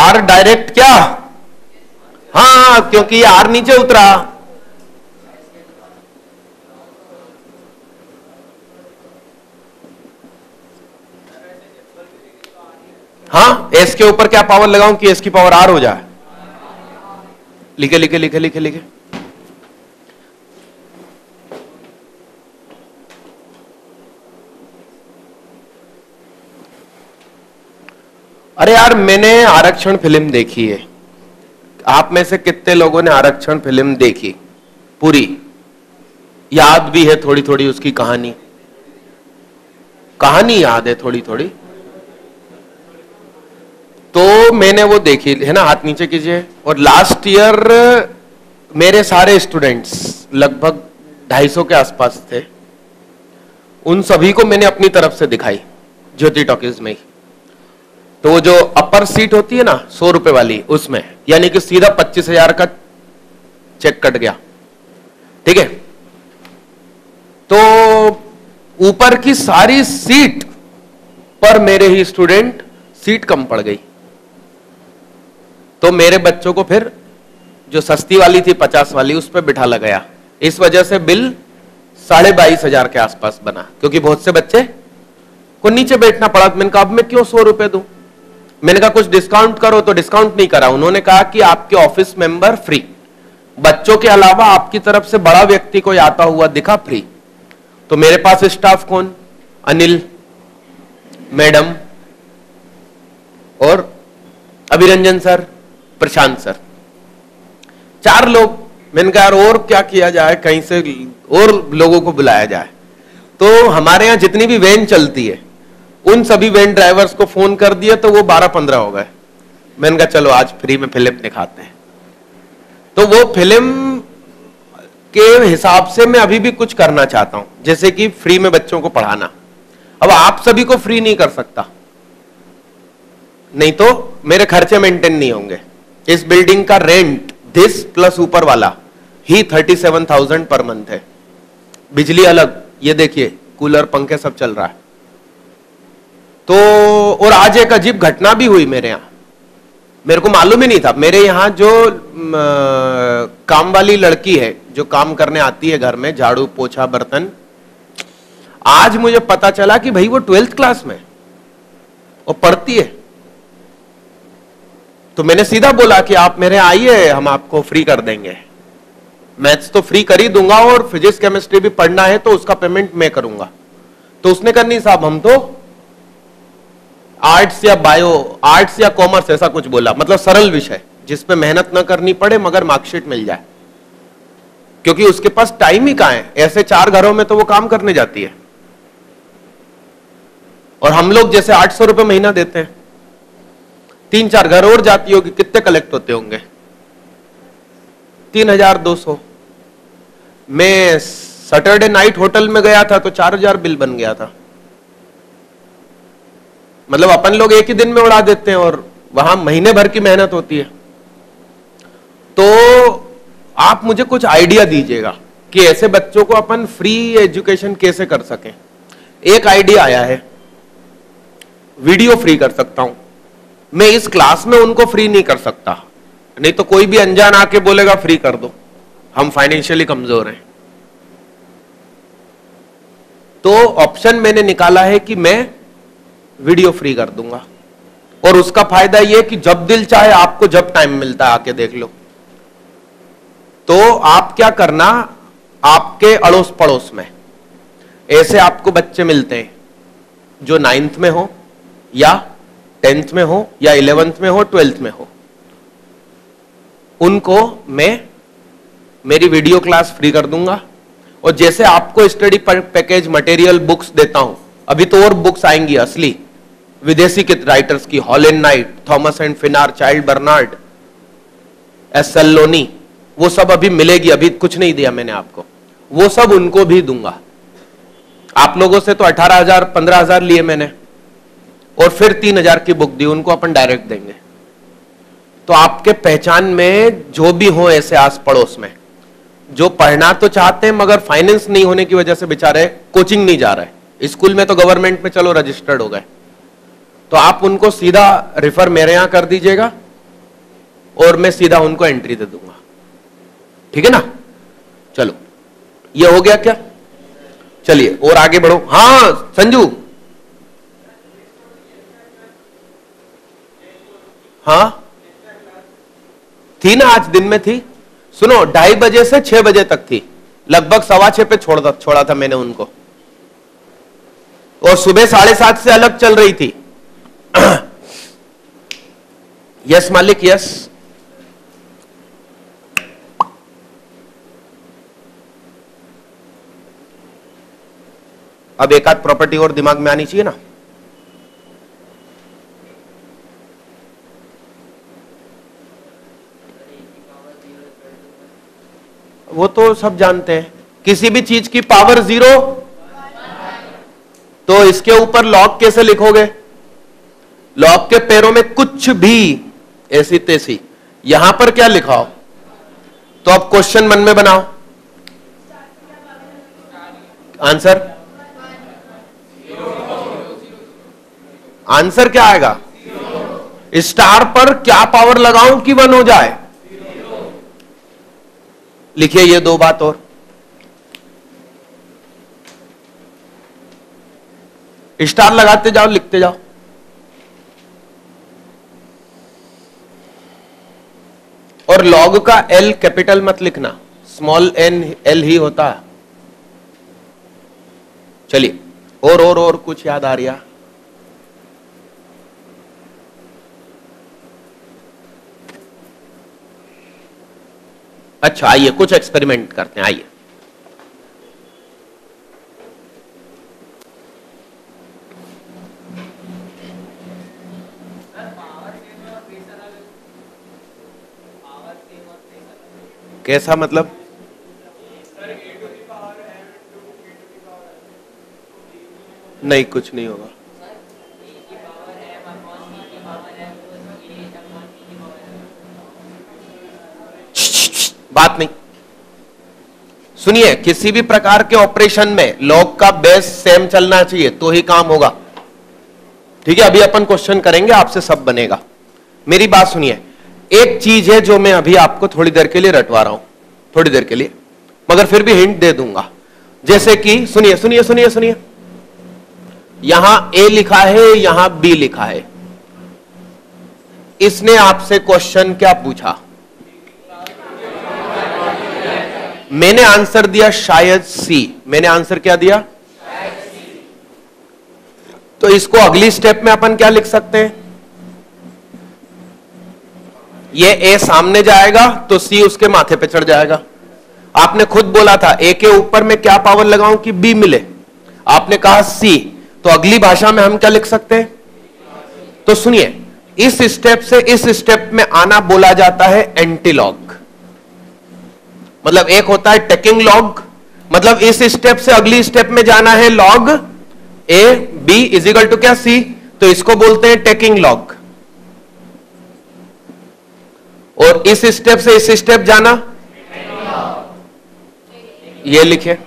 Are direct क्या, हाँ, क्योंकि ये आर नीचे उतरा। हाँ, एस के ऊपर क्या पावर लगाऊं कि एस की पावर आर हो जाए? लिखे लिखे लिखे लिखे लिखे। अरे यार, मैंने आरक्षण फिल्म देखी है। आप में से कितने लोगों ने आरक्षण फिल्म देखी? पूरी याद भी है थोड़ी थोड़ी उसकी कहानी? कहानी याद है थोड़ी थोड़ी? तो मैंने वो देखी है ना, हाथ नीचे कीजिए। और लास्ट ईयर मेरे सारे स्टूडेंट्स लगभग 250 के आसपास थे, उन सभी को मैंने अपनी तरफ से दिखाई ज्योति टॉकीज में ही। तो वो जो अपर सीट होती है ना 100 रुपए वाली, उसमें यानी कि सीधा 25,000 का चेक कट गया, ठीक है। तो ऊपर की सारी सीट पर मेरे ही स्टूडेंट, सीट कम पड़ गई। तो मेरे बच्चों को फिर जो सस्ती वाली थी 50 वाली, उस पर बिठा लगाया। इस वजह से बिल 22,500 के आसपास बना, क्योंकि बहुत से बच्चे को नीचे बैठना पड़ा। मैंने कहा अब मैं क्यों 100 रुपए दूं? मैंने कहा कुछ डिस्काउंट करो, तो डिस्काउंट नहीं करा। उन्होंने कहा कि आपके ऑफिस मेंबर फ्री, बच्चों के अलावा आपकी तरफ से बड़ा व्यक्ति कोई आता हुआ दिखा फ्री। तो मेरे पास स्टाफ कौन? अनिल, मैडम और अभिरंजन सर, प्रशांत सर, 4 लोग। मैंने कहा और क्या किया जाए, कहीं से और लोगों को बुलाया जाए। तो हमारे यहां जितनी भी वैन चलती है, उन सभी वैन ड्राइवर्स को फोन कर दिया, तो वो 12-15 हो गए। मैंने कहा चलो आज फ्री में फिल्म दिखाते हैं। तो वो फिल्म के हिसाब से मैं अभी भी कुछ करना चाहता हूं, जैसे कि फ्री में बच्चों को पढ़ाना। अब आप सभी को फ्री नहीं कर सकता, नहीं तो मेरे खर्चे मेंटेन नहीं होंगे। इस बिल्डिंग का रेंट दिस प्लस ऊपर वाला ही 37,000 पर मंथ है। बिजली अलग, ये देखिए कूलर पंखे सब चल रहा है। तो और आज एक अजीब घटना भी हुई मेरे यहां, मेरे को मालूम ही नहीं था। मेरे यहां जो काम वाली लड़की है, जो काम करने आती है घर में, झाड़ू पोछा बर्तन, आज मुझे पता चला कि भाई वो 12th क्लास में और पढ़ती है। तो मैंने सीधा बोला कि आप मेरे आइए, हम आपको फ्री कर देंगे। मैथ्स तो फ्री कर ही दूंगा, और फिजिक्स केमिस्ट्री भी पढ़ना है तो उसका पेमेंट मैं करूंगा। तो उसने कहा नहीं साहब, हम तो आर्ट्स या बायो, आर्ट्स या कॉमर्स, ऐसा कुछ बोला, मतलब सरल विषय जिसपे मेहनत ना करनी पड़े मगर मार्कशीट मिल जाए। क्योंकि उसके पास टाइम ही कहां है, ऐसे 4 घरों में तो वो काम करने जाती है। और हम लोग जैसे 800 रुपए महीना देते हैं, 3-4 घर और जाती होगी, कितने कलेक्ट होते होंगे? 3,200। मैं सैटरडे नाइट होटल में गया था तो 4,000 बिल बन गया था। मतलब अपन लोग एक ही दिन में उड़ा देते हैं, और वहां महीने भर की मेहनत होती है। तो आप मुझे कुछ आइडिया दीजिएगा कि ऐसे बच्चों को अपन फ्री एजुकेशन कैसे कर सकें। एक आइडिया आया है, वीडियो फ्री कर सकता हूं मैं। इस क्लास में उनको फ्री नहीं कर सकता, नहीं तो कोई भी अनजान आके बोलेगा फ्री कर दो, हम फाइनेंशियली कमजोर हैं। तो ऑप्शन मैंने निकाला है कि मैं वीडियो फ्री कर दूंगा, और उसका फायदा यह कि जब दिल चाहे, आपको जब टाइम मिलता है आके देख लो। तो आप क्या करना, आपके अड़ोस पड़ोस में ऐसे आपको बच्चे मिलते हैं जो 9th में हो, या 10th में हो, या 11th में हो, 12th में हो, उनको मैं मेरी वीडियो क्लास फ्री कर दूंगा। और जैसे आपको स्टडी पैकेज मटेरियल बुक्स देता हूं, अभी तो और बुक्स आएंगी असली विदेशी के राइटर्स की, हॉलैंड नाइट, थॉमस एंड फिनार, चाइल्ड बर्नार्ड, एस सेल्लोनी, वो सब अभी मिलेगी। अभी कुछ नहीं दिया मैंने आपको, वो सब उनको भी दूंगा। आप लोगों से तो 18,000 15,000 लिए मैंने, और फिर 3,000 की बुक दी, उनको अपन डायरेक्ट देंगे। तो आपके पहचान में जो भी हो ऐसे आस पड़ोस में, जो पढ़ना तो चाहते हैं मगर फाइनेंस नहीं होने की वजह से बेचारे कोचिंग नहीं जा रहे, स्कूल में तो गवर्नमेंट में चलो रजिस्टर्ड हो गए, तो आप उनको सीधा रिफर मेरे यहां कर दीजिएगा, और मैं सीधा उनको एंट्री दे दूंगा। ठीक है ना? चलो, ये हो गया क्या? चलिए और आगे बढ़ो। हाँ संजू, हाँ थी ना, आज दिन में थी। सुनो, 2:30 बजे से 6 बजे तक थी, लगभग 6:15 पे छोड़ा था मैंने उनको, और सुबह 7:30 से अलग चल रही थी। यस मालिक, यस। अब एक आध प्रॉपर्टी और दिमाग में आनी चाहिए ना। वो तो सब जानते हैं, किसी भी चीज की पावर 0, तो इसके ऊपर लॉग कैसे लिखोगे? लॉग के पैरों में कुछ भी ऐसी तैसी, यहां पर क्या लिखा हो? तो अब क्वेश्चन मन में बनाओ, आंसर आंसर क्या आएगा? स्टार पर क्या पावर लगाऊं कि 1 हो जाए? लिखिए ये 2 बात और। स्टार लगाते जाओ, लिखते जाओ। और लॉग का एल कैपिटल मत लिखना, स्मॉल एन एल ही होता है। चलिए और कुछ याद आ रहा? अच्छा आइए कुछ एक्सपेरिमेंट करते हैं, आइए। कैसा मतलब? नहीं, कुछ नहीं होगा। बात नहीं, सुनिए, किसी भी प्रकार के ऑपरेशन में लॉग का बेस सेम चलना चाहिए तो ही काम होगा। ठीक है, अभी अपन क्वेश्चन करेंगे, आपसे सब बनेगा। मेरी बात सुनिए, एक चीज है जो मैं अभी आपको थोड़ी देर के लिए रटवा रहा हूं, थोड़ी देर के लिए, मगर फिर भी हिंट दे दूंगा। जैसे कि सुनिए सुनिए सुनिए सुनिए, यहां ए लिखा है, यहां बी लिखा है। इसने आपसे क्वेश्चन क्या पूछा? मैंने आंसर दिया शायद सी। मैंने आंसर क्या दिया? तो इसको अगली स्टेप में अपन क्या लिख सकते हैं? ये ए सामने जाएगा तो सी उसके माथे पे चढ़ जाएगा। आपने खुद बोला था ए के ऊपर में क्या पावर लगाऊं कि बी मिले, आपने कहा सी, तो अगली भाषा में हम क्या लिख सकते हैं? तो सुनिए, इस स्टेप से इस स्टेप में आना बोला जाता है एंटीलॉग। मतलब एक होता है टेकिंग लॉग, मतलब इस स्टेप से अगली स्टेप में जाना है log A B is equal to क्या? सी, तो इसको बोलते हैं टेकिंग लॉग। और इस स्टेप से इस स्टेप जाना, ये लिखे।